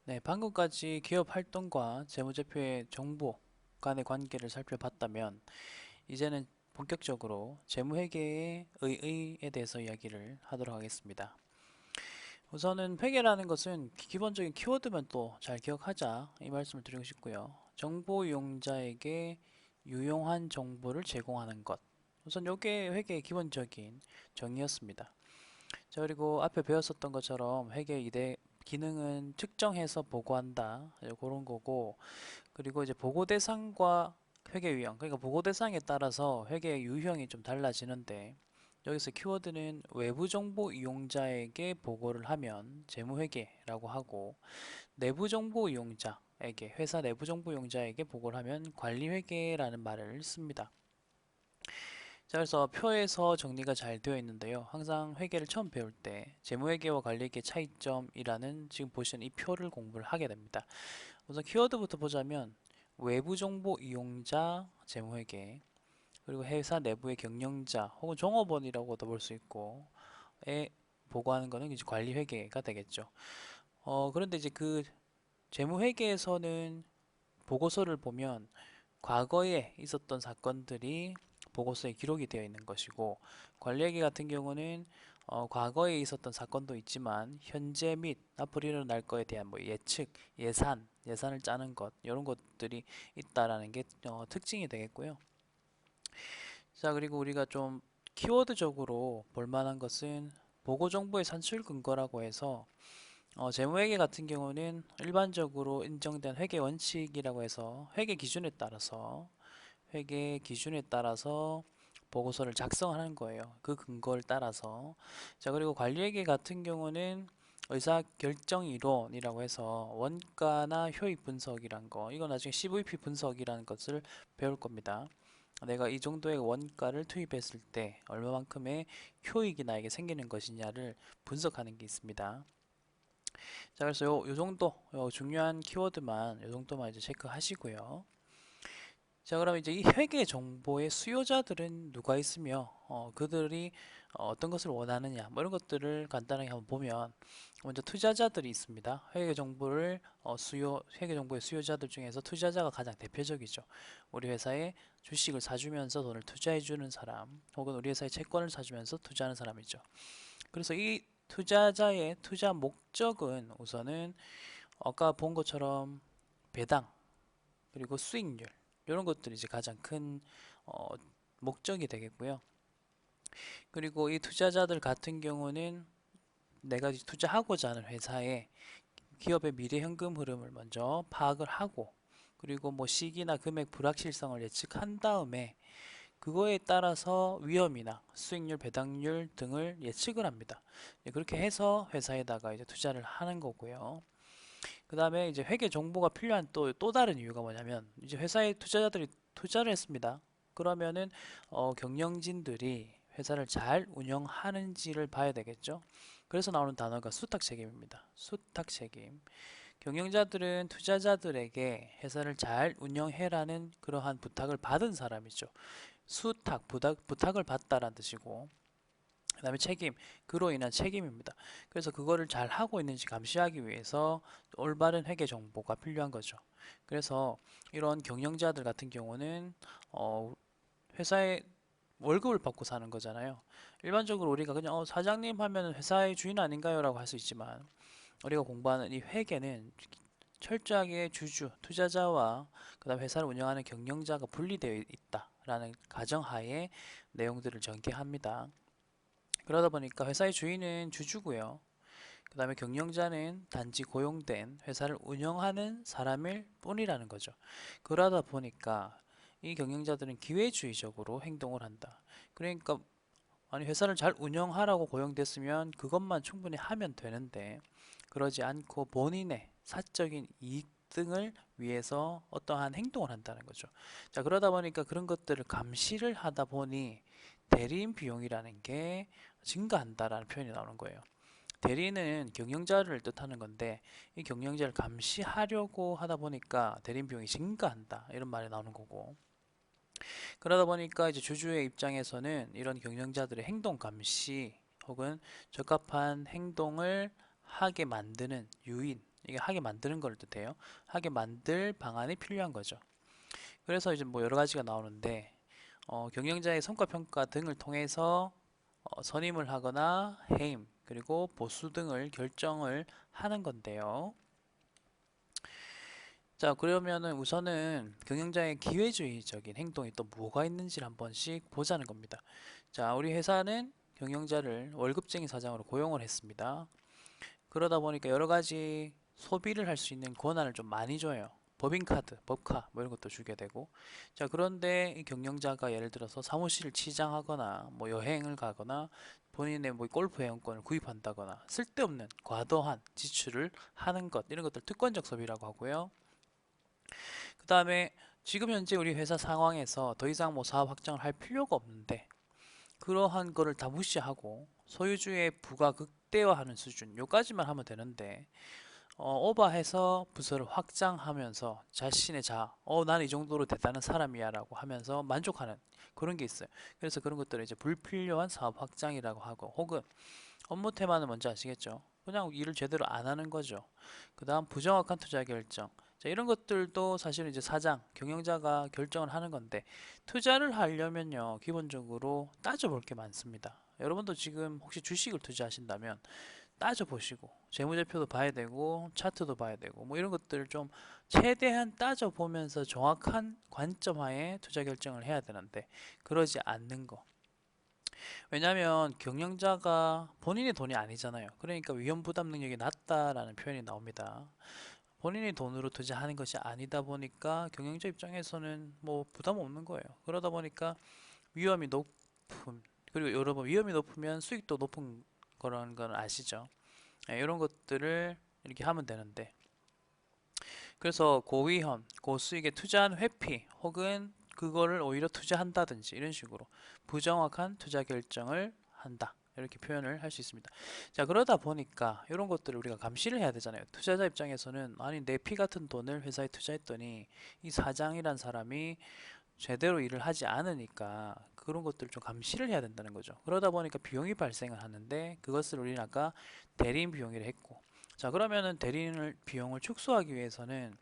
네, 방금까지 기업 활동과 재무제표의 정보 간의 관계를 살펴봤다면 이제는 본격적으로 재무회계의 의의에 대해서 이야기를 하도록 하겠습니다. 우선은 회계라는 것은 기본적인 키워드만 또 잘 기억하자 이 말씀을 드리고 싶고요. 정보 이용자에게 유용한 정보를 제공하는 것. 우선 이게 회계의 기본적인 정의였습니다. 자, 그리고 앞에 배웠었던 것처럼 회계 이대 기능은 측정해서 보고한다. 그런 거고, 그리고 이제 보고 대상과 회계 유형, 그러니까 보고 대상에 따라서 회계 유형이 좀 달라지는데, 여기서 키워드는 외부 정보 이용자에게 보고를 하면 재무회계라고 하고, 내부 정보 이용자에게, 회사 내부 정보 이용자에게 보고를 하면 관리회계라는 말을 씁니다. 자, 그래서 표에서 정리가 잘 되어 있는데요. 항상 회계를 처음 배울 때 재무회계와 관리회계 차이점이라는 지금 보시는 이 표를 공부를 하게 됩니다. 우선 키워드부터 보자면 외부 정보 이용자 재무회계, 그리고 회사 내부의 경영자 혹은 종업원이라고도 볼 수 있고, 에 보고하는 거는 이제 관리회계가 되겠죠. 그런데 이제 그 재무회계에서는 보고서를 보면 과거에 있었던 사건들이 보고서에 기록이 되어 있는 것이고, 관리회계 같은 경우는 과거에 있었던 사건도 있지만 현재 및 앞으로 일어날 거에 대한 뭐 예측, 예산을 짜는 것 이런 것들이 있다라는 게 특징이 되겠고요. 자, 그리고 우리가 좀 키워드적으로 볼 만한 것은 보고 정보의 산출 근거라고 해서 재무회계 같은 경우는 일반적으로 인정된 회계 원칙이라고 해서 회계 기준에 따라서 보고서를 작성하는 거예요. 그 근거를 따라서. 자, 그리고 관리회계 같은 경우는 의사결정 이론이라고 해서 원가나 효익 분석이란 거, 이거 나중에 CVP 분석이라는 것을 배울 겁니다. 내가 이 정도의 원가를 투입했을 때 얼마만큼의 효익이 나에게 생기는 것이냐를 분석하는 게 있습니다. 자, 그래서 요 정도 중요한 키워드만 요 정도만 이제 체크하시고요. 자, 그럼 이제 이 회계 정보의 수요자들은 누가 있으며 그들이 어떤 것을 원하느냐 뭐 이런 것들을 간단하게 한번 보면, 먼저 투자자들이 있습니다. 회계 정보의 수요자들 중에서 투자자가 가장 대표적이죠. 우리 회사에 주식을 사주면서 돈을 투자해 주는 사람, 혹은 우리 회사의 채권을 사주면서 투자하는 사람이죠. 그래서 이 투자자의 투자 목적은 우선은 아까 본 것처럼 배당, 그리고 수익률 이런 것들이 이제 가장 큰 어, 목적이 되겠고요. 그리고 이 투자자들 같은 경우는 내가 투자하고자 하는 회사에 기업의 미래 현금 흐름을 먼저 파악을 하고, 그리고 뭐 시기나 금액 불확실성을 예측한 다음에 그거에 따라서 위험이나 수익률, 배당률 등을 예측을 합니다. 그렇게 해서 회사에다가 이제 투자를 하는 거고요. 그 다음에 이제 회계 정보가 필요한 또 다른 이유가 뭐냐면, 이제 회사에 투자자들이 투자를 했습니다. 그러면은 경영진들이 회사를 잘 운영하는지를 봐야 되겠죠. 그래서 나오는 단어가 수탁 책임입니다. 수탁 책임. 경영자들은 투자자들에게 회사를 잘 운영해라는 그러한 부탁을 받은 사람이죠. 부탁을 받다라는 뜻이고, 그 다음에 책임, 그로 인한 책임입니다. 그래서 그거를 잘 하고 있는지 감시하기 위해서 올바른 회계 정보가 필요한 거죠. 그래서 이런 경영자들 같은 경우는 회사에 월급을 받고 사는 거잖아요. 일반적으로 우리가 그냥 사장님 하면 회사의 주인 아닌가요? 라고 할 수 있지만, 우리가 공부하는 이 회계는 철저하게 주주, 투자자와 그다음 회사를 운영하는 경영자가 분리되어 있다라는 가정하에 내용들을 전개합니다. 그러다 보니까 회사의 주인은 주주고요. 그 다음에 경영자는 단지 고용된 회사를 운영하는 사람일 뿐이라는 거죠. 그러다 보니까 이 경영자들은 기회주의적으로 행동을 한다. 그러니까 아니 회사를 잘 운영하라고 고용됐으면 그것만 충분히 하면 되는데, 그러지 않고 본인의 사적인 이익 등을 위해서 어떠한 행동을 한다는 거죠. 자, 그러다 보니까 그런 것들을 감시를 하다 보니 대리인 비용이라는 게 증가한다라는 표현이 나오는 거예요. 대리는 경영자를 뜻하는 건데, 이 경영자를 감시하려고 하다 보니까 대리인 비용이 증가한다 이런 말이 나오는 거고, 그러다 보니까 이제 주주의 입장에서는 이런 경영자들의 행동 감시 혹은 적합한 행동을 하게 만드는 유인, 이게 하게 만드는 걸 뜻해요. 하게 만들 방안이 필요한 거죠. 그래서 이제 뭐 여러 가지가 나오는데 경영자의 성과평가 등을 통해서 선임을 하거나 해임 그리고 보수 등을 결정을 하는 건데요. 자, 그러면은 우선은 경영자의 기회주의적인 행동이 또 뭐가 있는지를 한 번씩 보자는 겁니다. 자, 우리 회사는 경영자를 월급쟁이 사장으로 고용을 했습니다. 그러다 보니까 여러 가지 소비를 할 수 있는 권한을 좀 많이 줘요. 법인카드, 법카 뭐 이런 것도 주게 되고. 자, 그런데 이 경영자가 예를 들어서 사무실을 치장하거나 뭐 여행을 가거나 본인의 뭐 골프 회원권을 구입한다거나 쓸데없는 과도한 지출을 하는 것 이런 것들 특권적 소비라고 하고요. 그 다음에 지금 현재 우리 회사 상황에서 더 이상 뭐 사업 확장을 할 필요가 없는데 그러한 거를 다 무시하고 소유주의 부가 극대화하는 수준 요까지만 하면 되는데 오버해서 부서를 확장하면서 자신의 나는 이 정도로 대단한 사람이야 라고 하면서 만족하는 그런 게 있어요. 그래서 그런 것들을 이제 불필요한 사업 확장이라고 하고 혹은 업무 테마는 뭔지 아시겠죠? 그냥 일을 제대로 안 하는 거죠. 그 다음 부정확한 투자 결정. 자, 이런 것들도 사실은 이제 사장, 경영자가 결정을 하는 건데 투자를 하려면요, 기본적으로 따져볼 게 많습니다. 여러분도 지금 혹시 주식을 투자하신다면 따져보시고 재무제표도 봐야 되고 차트도 봐야 되고 뭐 이런 것들을 좀 최대한 따져보면서 정확한 관점 하에 투자 결정을 해야 되는데 그러지 않는 거. 왜냐하면 경영자가 본인의 돈이 아니잖아요. 그러니까 위험 부담 능력이 낮다라는 표현이 나옵니다. 본인의 돈으로 투자하는 것이 아니다 보니까 경영자 입장에서는 뭐 부담 없는 거예요. 그러다 보니까 위험이 높음 그리고 여러분 위험이 높으면 수익도 높은 거라는 건 아시죠? 이런 것들을 이렇게 하면 되는데 그래서 고위험, 고수익에 투자한 회피 혹은 그거를 오히려 투자한다든지 이런 식으로 부정확한 투자 결정을 한다. 이렇게 표현을 할 수 있습니다. 자, 그러다 보니까 이런 것들을 우리가 감시를 해야 되잖아요. 투자자 입장에서는 아니 내 피 같은 돈을 회사에 투자했더니 이 사장이란 사람이 제대로 일을 하지 않으니까 그런 것들을 좀 감시를 해야 된다는 거죠. 그러다 보니까 비용이 발생을 하는데 그것을 우리는 아까 대리인 비용이라 했고 자 그러면은 대리인 비용을 축소하기 위해서는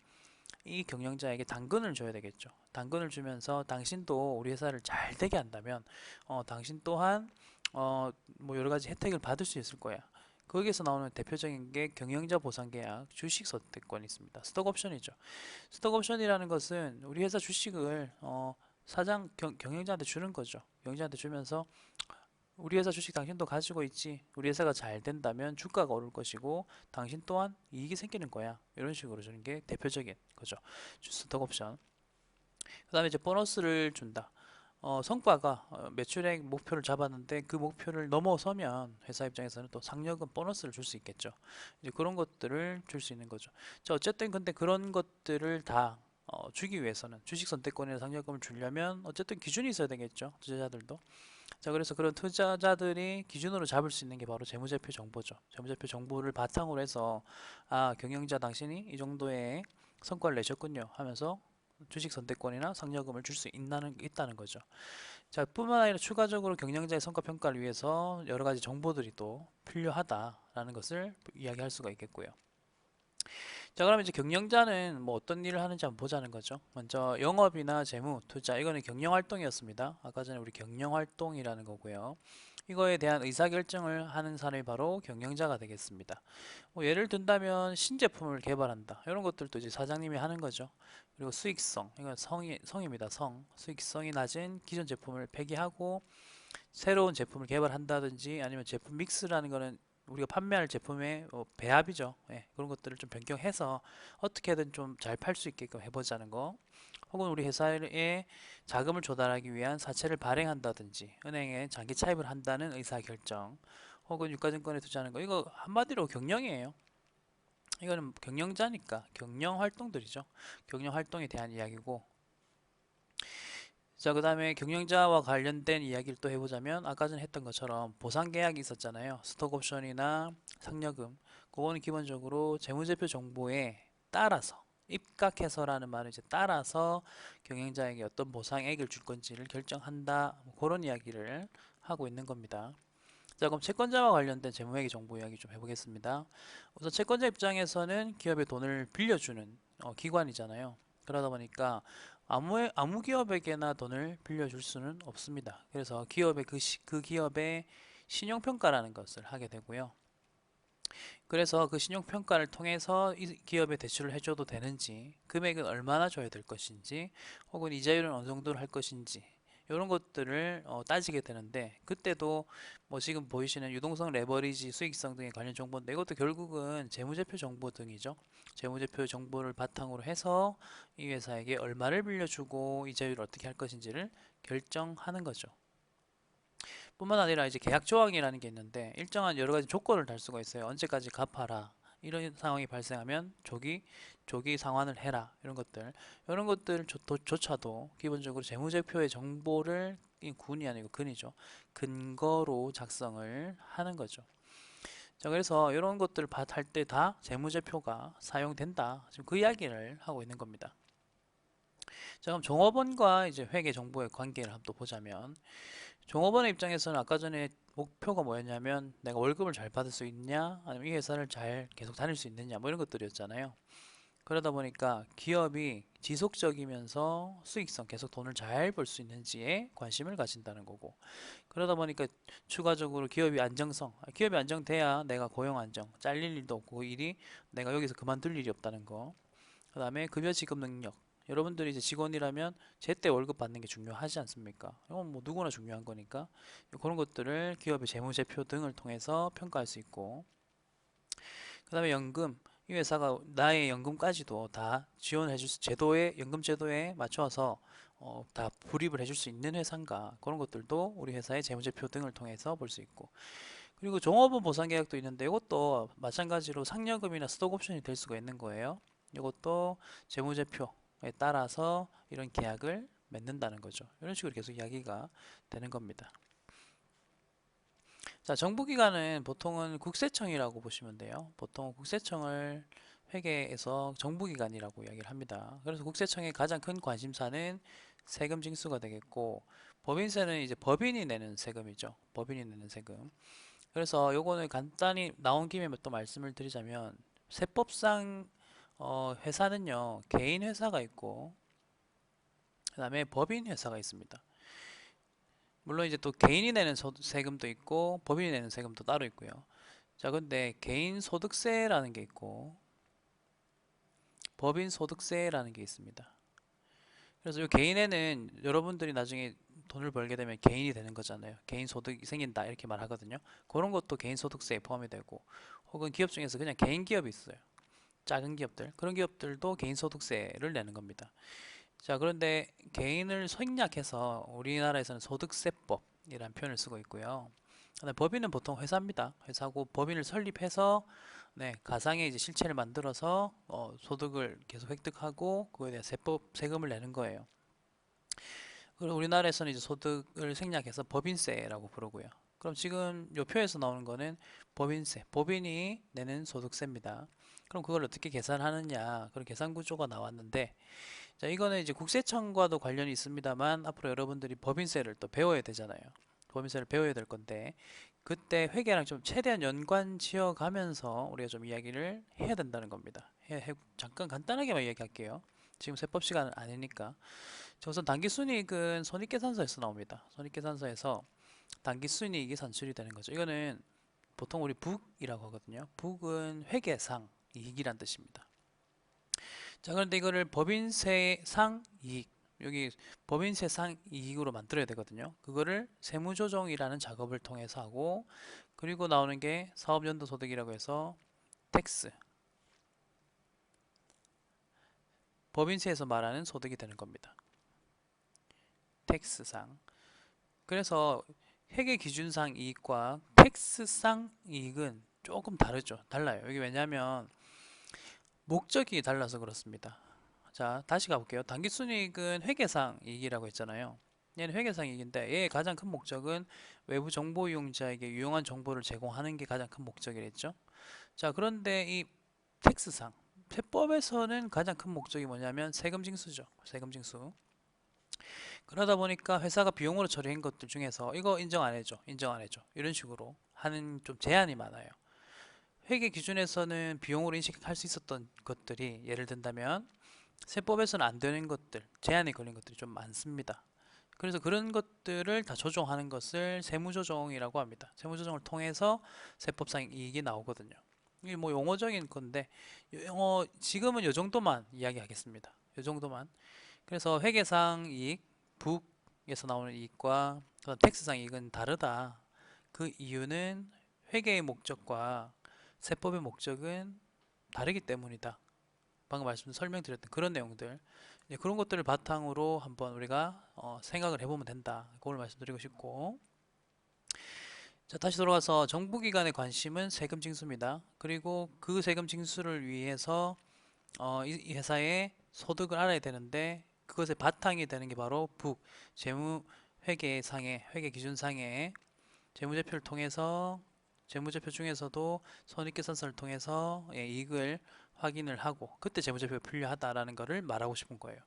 이 경영자에게 당근을 줘야 되겠죠. 당근을 주면서 당신도 우리 회사를 잘 되게 한다면 당신 또한 뭐 여러 가지 혜택을 받을 수 있을 거야. 거기에서 나오는 대표적인 게 경영자 보상 계약, 주식 선택권이 있습니다. 스톡 옵션이죠. 스톡 옵션이라는 것은 우리 회사 주식을 경영자한테 주는 거죠. 경영자한테 주면서 우리 회사 주식 당신도 가지고 있지. 우리 회사가 잘 된다면 주가가 오를 것이고 당신 또한 이익이 생기는 거야. 이런 식으로 주는 게 대표적인 거죠. 스톡 옵션. 그 다음에 이제 보너스를 준다. 성과가 매출액 목표를 잡았는데 그 목표를 넘어서면 회사 입장에서는 또 상여금 보너스를 줄 수 있겠죠. 이제 그런 것들을 줄 수 있는 거죠. 자, 어쨌든 근데 그런 것들을 다 주기 위해서는 주식 선택권이나 상여금을 주려면 어쨌든 기준이 있어야 되겠죠. 투자자들도. 자, 그래서 그런 투자자들이 기준으로 잡을 수 있는 게 바로 재무제표 정보죠. 재무제표 정보를 바탕으로 해서 경영자 당신이 이 정도의 성과를 내셨군요 하면서 주식 선택권이나 상여금을 줄 수 있다는 거죠. 자, 뿐만 아니라 추가적으로 경영자의 성과 평가를 위해서 여러 가지 정보들이 또 필요하다라는 것을 이야기할 수가 있겠고요. 자, 그럼 이제 경영자는 뭐 어떤 일을 하는지 한번 보자는 거죠. 먼저 영업이나 재무, 투자 이거는 경영 활동이었습니다. 아까 전에 우리 경영 활동이라는 거고요. 이거에 대한 의사결정을 하는 사람이 바로 경영자가 되겠습니다. 뭐 예를 든다면 신제품을 개발한다. 이런 것들도 이제 사장님이 하는 거죠. 그리고 수익성, 이건 성입니다. 수익성이 낮은 기존 제품을 폐기하고 새로운 제품을 개발한다든지 아니면 제품 믹스라는 거는 우리가 판매할 제품의 배합이죠. 예, 그런 것들을 좀 변경해서 어떻게든 좀 잘 팔 수 있게끔 해보자는 거. 혹은 우리 회사에 자금을 조달하기 위한 사채를 발행한다든지 은행에 장기 차입을 한다는 의사결정 혹은 유가증권에 투자하는 거 이거 한마디로 경영이에요. 이거는 경영자니까 경영 활동들이죠. 경영 활동에 대한 이야기고 자, 그 다음에 경영자와 관련된 이야기를 또 해보자면 아까 전에 했던 것처럼 보상 계약이 있었잖아요. 스톡 옵션이나 상여금. 그거는 기본적으로 재무제표 정보에 따라서 입각해서라는 말은 이제 따라서 경영자에게 어떤 보상액을 줄 건지를 결정한다. 뭐 그런 이야기를 하고 있는 겁니다. 자, 그럼 채권자와 관련된 재무회계 정보 이야기 좀 해보겠습니다. 우선 채권자 입장에서는 기업에 돈을 빌려주는 기관이잖아요. 그러다 보니까 아무 기업에게나 돈을 빌려줄 수는 없습니다. 그래서 그 기업의 신용평가라는 것을 하게 되고요. 그래서 그 신용평가를 통해서 이 기업에 대출을 해줘도 되는지, 금액은 얼마나 줘야 될 것인지, 혹은 이자율은 어느 정도로 할 것인지, 이런 것들을 따지게 되는데, 그때도 뭐 지금 보이시는 유동성, 레버리지, 수익성 등의 관련 정보인데, 이것도 결국은 재무제표 정보 등이죠. 재무제표 정보를 바탕으로 해서 이 회사에게 얼마를 빌려주고 이자율을 어떻게 할 것인지를 결정하는 거죠. 뿐만 아니라 이제 계약 조항이라는 게 있는데 일정한 여러 가지 조건을 달 수가 있어요. 언제까지 갚아라. 이런 상황이 발생하면 조기 상환을 해라. 이런 것들조차도 기본적으로 재무제표의 정보를 이 군이 아니고 근이죠. 근거로 작성을 하는 거죠. 자, 그래서 이런 것들을 할 때 다 재무제표가 사용된다. 지금 그 이야기를 하고 있는 겁니다. 자, 그럼 종업원과 이제 회계 정보의 관계를 한번 또 보자면 종업원의 입장에서는 아까 전에 목표가 뭐였냐면 내가 월급을 잘 받을 수 있냐 아니면 이 회사를 잘 계속 다닐 수 있느냐 뭐 이런 것들이었잖아요. 그러다 보니까 기업이 지속적이면서 수익성 계속 돈을 잘 벌 수 있는지에 관심을 가진다는 거고, 그러다 보니까 추가적으로 기업이 안정돼야 내가 고용 안정, 잘릴 일도 없고 그 일이 내가 여기서 그만둘 일이 없다는 거. 그 다음에 급여 지급 능력. 여러분들이 이제 직원이라면 제때 월급 받는 게 중요하지 않습니까? 이건 뭐 누구나 중요한 거니까 그런 것들을 기업의 재무제표 등을 통해서 평가할 수 있고, 그 다음에 연금. 이 회사가 나의 연금까지도 다 지원해줄 연금 제도에 맞춰서 다 불입을 해줄 수 있는 회사인가, 그런 것들도 우리 회사의 재무제표 등을 통해서 볼 수 있고, 그리고 종업원 보상 계약도 있는데 이것도 마찬가지로 상여금이나 스톡옵션이 될 수가 있는 거예요. 이것도 재무제표에 따라서 이런 계약을 맺는다는 거죠. 이런 식으로 계속 이야기가 되는 겁니다. 자, 정부기관은 보통은 국세청이라고 보시면 돼요. 보통 국세청을 회계에서 정부기관이라고 이야기를 합니다. 그래서 국세청의 가장 큰 관심사는 세금 징수가 되겠고, 법인세는 이제 법인이 내는 세금이죠. 법인이 내는 세금. 그래서 요거는 간단히 나온 김에 또 말씀을 드리자면, 세법상 회사는요 개인 회사가 있고 그 다음에 법인 회사가 있습니다. 물론 이제 또 개인이 내는 세금도 있고 법인이 내는 세금도 따로 있고요. 자, 근데 개인 소득세라는 게 있고 법인 소득세라는 게 있습니다. 그래서 이 개인에는 여러분들이 나중에 돈을 벌게 되면 개인이 되는 거잖아요. 개인 소득이 생긴다 이렇게 말하거든요. 그런 것도 개인 소득세에 포함이 되고, 혹은 기업 중에서 그냥 개인 기업이 있어요. 작은 기업들, 그런 기업들도 개인소득세를 내는 겁니다. 자, 그런데 개인을 생략해서 우리나라에서는 소득세법이라는 표현을 쓰고 있고요. 법인은 보통 회사입니다. 회사고 법인을 설립해서 가상의 이제 실체를 만들어서 소득을 계속 획득하고 그거에 대한 세금을 내는 거예요. 그리고 우리나라에서는 이제 소득을 생략해서 법인세라고 부르고요. 그럼 지금 요 표에서 나오는 거는 법인세, 법인이 내는 소득세입니다. 그럼 그걸 어떻게 계산하느냐, 그런 계산 구조가 나왔는데, 자, 이거는 이제 국세청과도 관련이 있습니다만 앞으로 여러분들이 법인세를 또 배워야 되잖아요. 법인세를 배워야 될 건데 그때 회계랑 좀 최대한 연관 지어 가면서 우리가 좀 이야기를 해야 된다는 겁니다. 잠깐 간단하게만 이야기할게요. 지금 세법 시간은 아니니까. 우선 당기순이익은 손익계산서에서 나옵니다. 손익계산서에서 당기순이익이 산출이 되는 거죠. 이거는 보통 우리 북이라고 하거든요. 북은 회계상 이익이란 뜻입니다. 자, 그런데 이거를 법인세상 이익, 여기 법인세상 이익으로 만들어야 되거든요. 그거를 세무조정이라는 작업을 통해서 하고, 그리고 나오는 게 사업연도소득이라고 해서 텍스, 법인세에서 말하는 소득이 되는 겁니다. 텍스상. 그래서 회계기준상 이익과 텍스상 이익은 조금 다르죠. 달라요. 여기 왜냐하면 목적이 달라서 그렇습니다. 자, 다시 가볼게요. 당기순이익은 회계상 이익이라고 했잖아요. 얘는 회계상 이익인데 얘의 가장 큰 목적은 외부 정보 이용자에게 유용한 정보를 제공하는 게 가장 큰 목적이랬죠. 자, 그런데 이 텍스상, 세법에서는 가장 큰 목적이 뭐냐면 세금 징수죠. 세금 징수. 그러다 보니까 회사가 비용으로 처리한 것들 중에서 이거 인정 안 해줘, 인정 안 해줘, 이런 식으로 하는 좀 제한이 많아요. 회계 기준에서는 비용으로 인식할 수 있었던 것들이 예를 든다면 세법에서는 안 되는 것들, 제한이 걸린 것들이 좀 많습니다. 그래서 그런 것들을 다 조정하는 것을 세무조정이라고 합니다. 세무조정을 통해서 세법상 이익이 나오거든요. 이게 뭐 용어적인 건데 지금은 이 정도만 이야기하겠습니다. 이 정도만. 그래서 회계상 이익, 북에서 나오는 이익과 텍스상 이익은 다르다. 그 이유는 회계의 목적과 세법의 목적은 다르기 때문이다. 방금 설명드렸던 그런 내용들, 그런 것들을 바탕으로 한번 우리가 생각을 해보면 된다. 그걸 말씀드리고 싶고, 자, 다시 돌아가서 정부기관의 관심은 세금 징수입니다. 그리고 그 세금 징수를 위해서 이 회사의 소득을 알아야 되는데 그것의 바탕이 되는 게 바로 재무회계상의 회계기준상의 재무제표를 통해서 재무제표 중에서도 손익계산서를 통해서 이익을 확인을 하고 그때 재무제표가 필요하다라는 것을 말하고 싶은 거예요.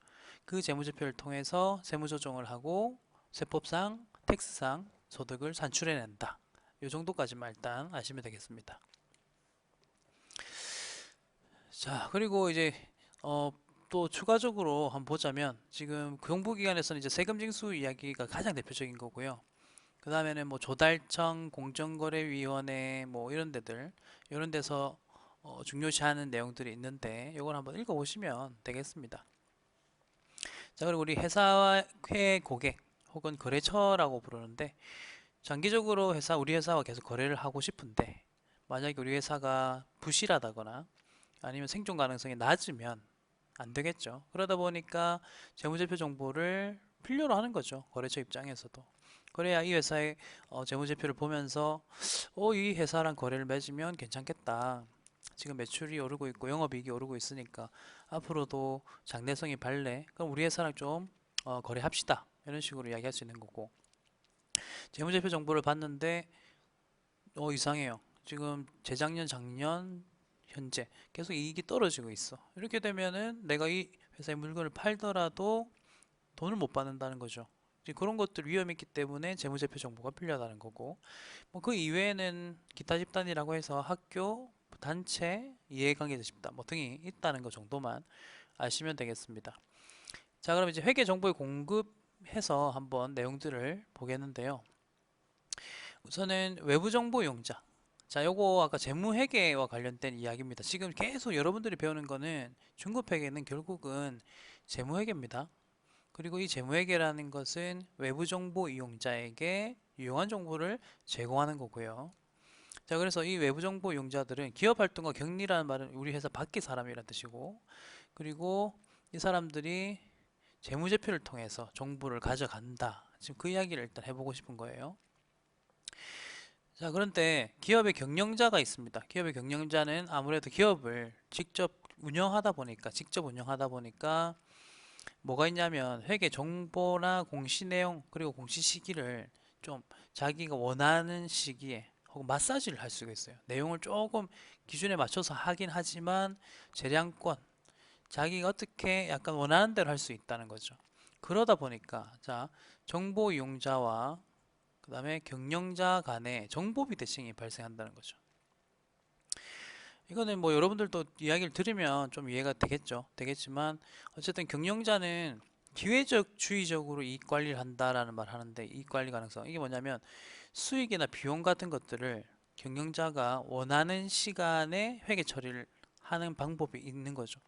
그 재무제표를 통해서 세무조정을 하고 세법상, 텍스상 소득을 산출해낸다. 이 정도까지만 일단 아시면 되겠습니다. 자, 그리고 이제 또 추가적으로 한번 보자면 지금 정부기관에서는 이제 세금 징수 이야기가 가장 대표적인 거고요. 그 다음에는 뭐 조달청, 공정거래위원회 뭐 이런 데들 이런 데서 중요시하는 내용들이 있는데 이걸 한번 읽어보시면 되겠습니다. 자, 그리고 우리 회사의 고객 혹은 거래처라고 부르는데 장기적으로 우리 회사와 계속 거래를 하고 싶은데 만약에 우리 회사가 부실하다거나 아니면 생존 가능성이 낮으면 안 되겠죠. 그러다 보니까 재무제표 정보를 필요로 하는 거죠. 거래처 입장에서도. 그래야 이 회사의 재무제표를 보면서 이 회사랑 거래를 맺으면 괜찮겠다. 지금 매출이 오르고 있고 영업이익이 오르고 있으니까 앞으로도 장래성이 밝네. 그럼 우리 회사랑 좀 거래합시다. 이런 식으로 이야기할 수 있는 거고. 재무제표 정보를 봤는데 이상해요. 지금 재작년, 작년, 현재 계속 이익이 떨어지고 있어. 이렇게 되면은 내가 이 회사의 물건을 팔더라도 돈을 못 받는다는 거죠. 이제 그런 것들 위험이 있기 때문에 재무제표 정보가 필요하다는 거고, 뭐 그 이외에는 기타 집단이라고 해서 학교, 단체, 이해관계자 집단 뭐 등이 있다는 것 정도만 아시면 되겠습니다. 자, 그럼 이제 회계 정보를 공급해서 한번 내용들을 보겠는데요. 우선은 외부 정보 이용자. 자, 요거 아까 재무회계와 관련된 이야기입니다. 지금 계속 여러분들이 배우는 거는 중급회계는 결국은 재무회계입니다. 그리고 이 재무회계라는 것은 외부 정보 이용자에게 유용한 정보를 제공하는 거고요. 자, 그래서 이 외부 정보 이용자들은 기업 활동과 격리라는 말은 우리 회사 밖의 사람이라는 뜻이고, 그리고 이 사람들이 재무제표를 통해서 정보를 가져간다. 지금 그 이야기를 일단 해보고 싶은 거예요. 자, 그런데 기업의 경영자가 있습니다. 기업의 경영자는 아무래도 기업을 직접 운영하다 보니까 뭐가 있냐면 회계 정보나 공시 내용 그리고 공시 시기를 좀 자기가 원하는 시기에 혹은 마사지를 할 수가 있어요. 내용을 조금 기준에 맞춰서 하긴 하지만 재량권 자기가 어떻게 약간 원하는 대로 할 수 있다는 거죠. 그러다 보니까 자, 정보 이용자와 그 다음에 경영자 간의 정보비 대칭이 발생한다는 거죠. 이거는 뭐 여러분들도 이야기를 들으면 좀 이해가 되겠지만 어쨌든 경영자는 기회주의적으로 이익 관리를 한다라는 말 하는데 이익 관리 가능성 이게 뭐냐면 수익이나 비용 같은 것들을 경영자가 원하는 시간에 회계 처리를 하는 방법이 있는 거죠.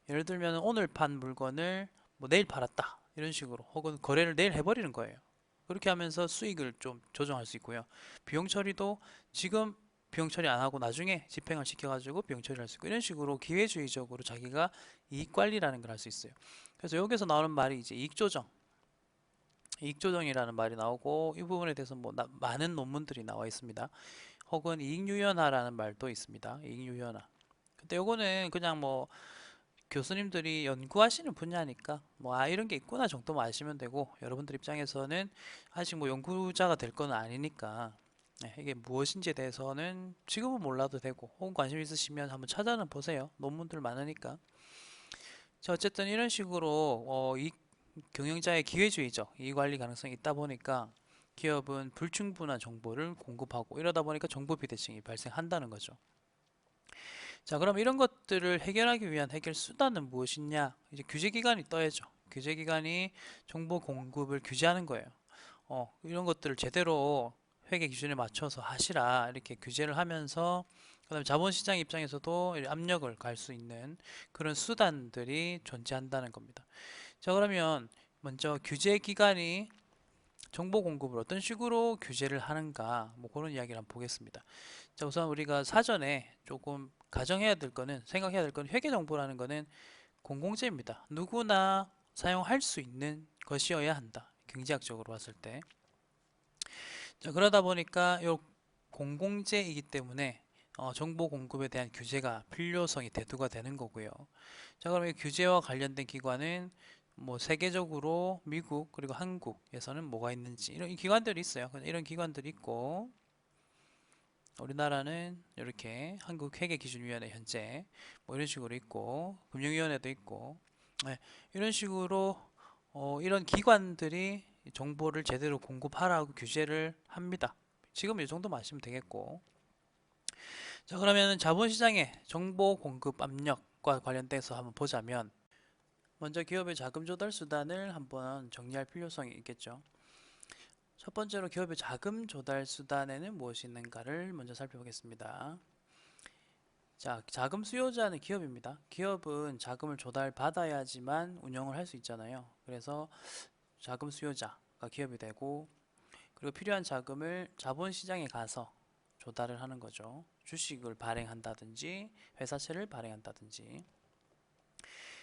예를 들면 오늘 판 물건을 뭐 내일 팔았다 이런 식으로 혹은 거래를 내일 해버리는 거예요. 그렇게 하면서 수익을 좀 조정할 수 있고요. 비용 처리도 지금 비용 처리 안 하고 나중에 집행을 시켜가지고 비용 처리를 할 수 있고 이런 식으로 기회주의적으로 자기가 이익 관리라는 걸 할 수 있어요. 그래서 여기서 나오는 말이 이제 이익조정이라는 말이 나오고 이 부분에 대해서 뭐 많은 논문들이 나와 있습니다. 혹은 이익유연화라는 말도 있습니다. 이익유연화. 근데 요거는 그냥 뭐 교수님들이 연구하시는 분야니까 뭐 이런 게 있구나 정도만 아시면 되고 여러분들 입장에서는 아직 뭐 연구자가 될 건 아니니까 이게 무엇인지에 대해서는 지금은 몰라도 되고 혹은 관심 있으시면 한번 찾아는 보세요. 논문들 많으니까. 자, 어쨌든 이런 식으로 이 경영자의 기회주의적 이익 관리 가능성이 있다 보니까 기업은 불충분한 정보를 공급하고 이러다 보니까 정보 비대칭이 발생한다는 거죠. 자, 그럼 이런 것들을 해결하기 위한 해결 수단은 무엇이냐? 이제 규제 기관이 떠야죠. 규제 기관이 정보 공급을 규제하는 거예요. 이런 것들을 제대로 회계 기준에 맞춰서 하시라 이렇게 규제를 하면서 그다음에 자본시장 입장에서도 압력을 갈 수 있는 그런 수단들이 존재한다는 겁니다. 자, 그러면 먼저 규제 기관이 정보 공급을 어떤 식으로 규제를 하는가 뭐 그런 이야기를 한번 보겠습니다. 자, 우선 우리가 사전에 조금 가정해야 될 거는 생각해야 될 거는 회계 정보라는 거는 공공재입니다. 누구나 사용할 수 있는 것이어야 한다. 경제학적으로 봤을 때. 자, 그러다 보니까 요 공공재이기 때문에 정보 공급에 대한 규제가 필요성이 대두가 되는 거고요. 자, 그럼 이 규제와 관련된 기관은 뭐 세계적으로 미국 그리고 한국에서는 뭐가 있는지 이런 기관들이 있어요. 이런 기관들이 있고 우리나라는 이렇게 한국회계기준위원회 현재 뭐 이런 식으로 있고 금융위원회도 있고 네, 이런 식으로 이런 기관들이 정보를 제대로 공급하라고 규제를 합니다. 지금 이 정도만 아시면 되겠고 자, 그러면 자본시장의 정보 공급 압력과 관련돼서 한번 보자면 먼저 기업의 자금 조달 수단을 한번 정리할 필요성이 있겠죠. 첫 번째로 기업의 자금 조달 수단에는 무엇이 있는가를 먼저 살펴보겠습니다. 자, 자금 수요자는 기업입니다. 기업은 자금을 조달받아야지만 운영을 할 수 있잖아요. 그래서 자금 수요자가 기업이 되고 그리고 필요한 자금을 자본시장에 가서 조달을 하는 거죠. 주식을 발행한다든지 회사채를 발행한다든지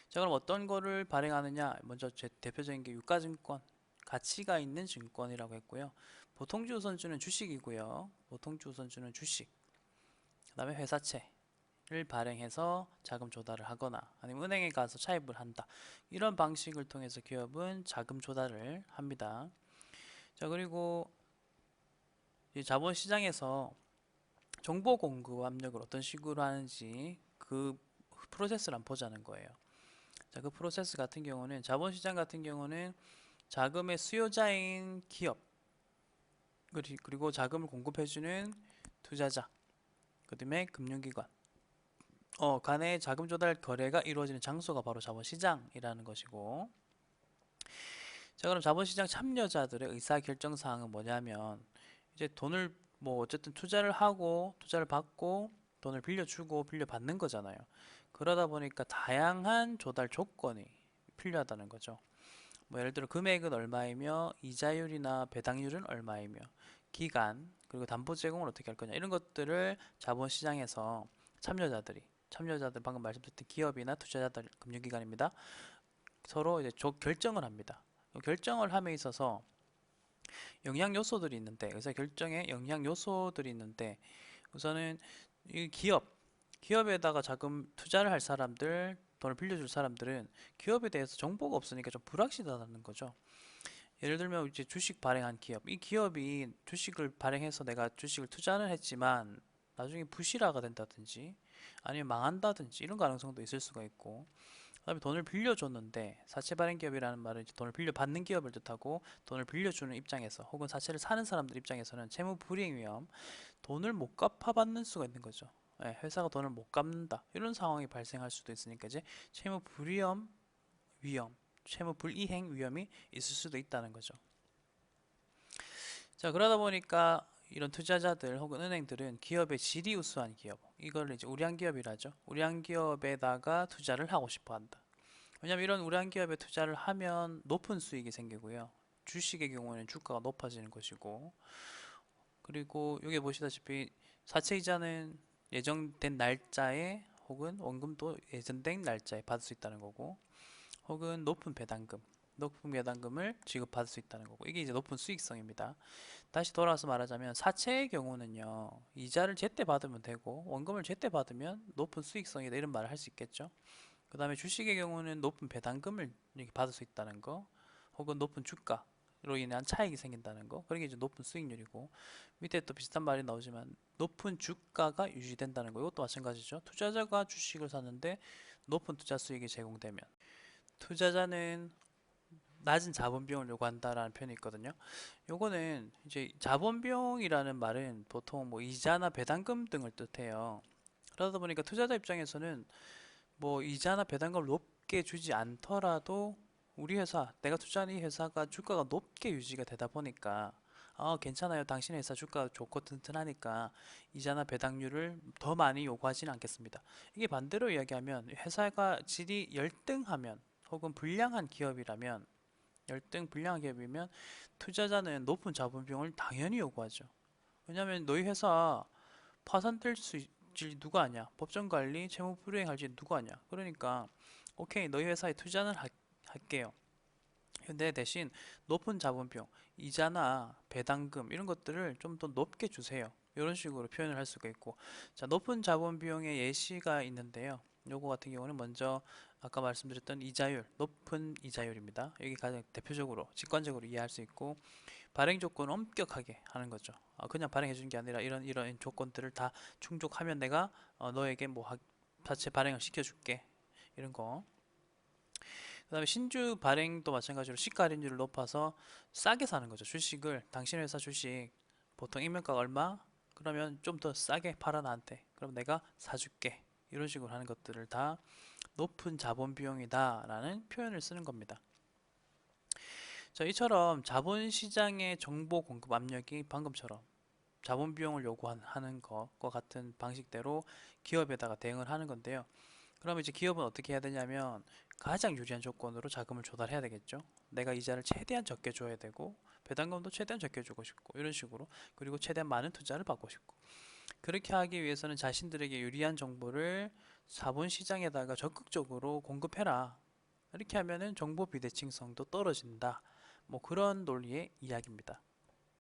자, 그럼 어떤 거를 발행하느냐? 먼저 제 대표적인 게 유가증권, 가치가 있는 증권이라고 했고요. 보통주 우선주는 주식이고요. 보통주 우선주는 주식. 그다음에 회사채를 발행해서 자금 조달을 하거나 아니면 은행에 가서 차입을 한다. 이런 방식을 통해서 기업은 자금 조달을 합니다. 자, 그리고 이 자본시장에서 정보 공급 압력을 어떤 식으로 하는지 그 프로세스를 한번 보자는 거예요. 자, 그 프로세스 같은 경우는 자본시장 같은 경우는 자금의 수요자인 기업 그리고 자금을 공급해주는 투자자 그다음에 금융기관 간의 자금 조달 거래가 이루어지는 장소가 바로 자본시장이라는 것이고 자, 그럼 자본시장 참여자들의 의사결정 사항은 뭐냐면 이제 돈을 뭐 어쨌든 투자를 하고 투자를 받고 돈을 빌려주고 빌려받는 거잖아요. 그러다 보니까 다양한 조달 조건이 필요하다는 거죠. 뭐 예를 들어 금액은 얼마이며 이자율이나 배당률은 얼마이며 기간 그리고 담보 제공을 어떻게 할 거냐 이런 것들을 자본시장에서 참여자들 방금 말씀드렸던 기업이나 투자자들 금융기관입니다. 서로 이제 결정을 합니다. 결정을 함에 있어서 영향 요소들이 있는데 의사 결정에 영향 요소들이 있는데 우선은 이 기업에다가 자금 투자를 할 사람들 돈을 빌려줄 사람들은 기업에 대해서 정보가 없으니까 좀 불확실하다는 거죠. 예를 들면 이제 주식 발행한 기업, 이 기업이 주식을 발행해서 내가 주식을 투자는 했지만 나중에 부실화가 된다든지 아니면 망한다든지 이런 가능성도 있을 수가 있고 그다음에 돈을 빌려줬는데 사채 발행 기업이라는 말은 이제 돈을 빌려받는 기업을 뜻하고 돈을 빌려주는 입장에서 혹은 사채를 사는 사람들 입장에서는 채무 불이행 위험, 돈을 못 갚아받는 수가 있는 거죠. 예, 회사가 돈을 못 갚는다 이런 상황이 발생할 수도 있으니까 이제 채무 불이험 위험, 채무 불이행 위험이 있을 수도 있다는 거죠. 자, 그러다 보니까 이런 투자자들 혹은 은행들은 기업의 질이 우수한 기업, 이걸 이제 우량 기업이라죠. 우량 기업에다가 투자를 하고 싶어 한다. 왜냐면 이런 우량 기업에 투자를 하면 높은 수익이 생기고요. 주식의 경우에는 주가가 높아지는 것이고, 그리고 여기 보시다시피 사채이자는 예정된 날짜에 혹은 원금도 예정된 날짜에 받을 수 있다는 거고, 혹은 높은 배당금을 지급받을 수 있다는 거고 이게 이제 높은 수익성입니다. 다시 돌아와서 말하자면 사채의 경우는요 이자를 제때 받으면 되고 원금을 제때 받으면 높은 수익성이다 이런 말을 할 수 있겠죠. 그 다음에 주식의 경우는 높은 배당금을 이렇게 받을 수 있다는 거 혹은 높은 주가로 인한 차익이 생긴다는 거 그런 게 이제 높은 수익률이고 밑에 또 비슷한 말이 나오지만 높은 주가가 유지된다는 거 이것도 마찬가지죠. 투자자가 주식을 샀는데 높은 투자 수익이 제공되면 투자자는 낮은 자본 비용을 요구한다라는 표현이 있거든요. 요거는 이제 자본 비용이라는 말은 보통 뭐 이자나 배당금 등을 뜻해요. 그러다 보니까 투자자 입장에서는 뭐 이자나 배당금을 높게 주지 않더라도 우리 회사, 내가 투자한 이 회사가 주가가 높게 유지가 되다 보니까 괜찮아요. 당신의 회사 주가가 좋고 튼튼하니까 이자나 배당률을 더 많이 요구하지는 않겠습니다. 이게 반대로 이야기하면 회사가 질이 열등하면 혹은 불량한 기업이라면 열등 불량한 기업이면 투자자는 높은 자본 비용을 당연히 요구하죠. 왜냐하면 너희 회사 파산될 수 있지 누가 아냐? 법정 관리, 채무 불이행할지 누가 아냐? 그러니까 오케이 너희 회사에 투자는 할게요. 근데 대신 높은 자본 비용, 이자나 배당금 이런 것들을 좀 더 높게 주세요. 이런 식으로 표현을 할 수가 있고, 자 높은 자본 비용의 예시가 있는데요. 요거 같은 경우는 먼저 아까 말씀드렸던 이자율, 높은 이자율입니다. 여기 가장 대표적으로 직관적으로 이해할 수 있고 발행 조건을 엄격하게 하는 거죠. 그냥 발행해 주는 게 아니라 이런 조건들을 다 충족하면 내가 너에게 뭐 자체 발행을 시켜줄게. 이런 거. 그다음에 신주 발행도 마찬가지로 시가 할인율을 높아서 싸게 사는 거죠. 주식을 당신 회사 주식 보통 임명가가 얼마? 그러면 좀 더 싸게 팔아 나한테. 그럼 내가 사줄게. 이런 식으로 하는 것들을 다 높은 자본 비용이다라는 표현을 쓰는 겁니다. 자, 이처럼 자본시장의 정보 공급 압력이 방금처럼 자본 비용을 요구하는 것과 같은 방식대로 기업에다가 대응을 하는 건데요. 그럼 이제 기업은 어떻게 해야 되냐면 가장 유리한 조건으로 자금을 조달해야 되겠죠. 내가 이자를 최대한 적게 줘야 되고 배당금도 최대한 적게 주고 싶고 이런 식으로 그리고 최대한 많은 투자를 받고 싶고 그렇게 하기 위해서는 자신들에게 유리한 정보를 자본시장에다가 적극적으로 공급해라. 이렇게 하면은 정보 비대칭성도 떨어진다. 뭐 그런 논리의 이야기입니다.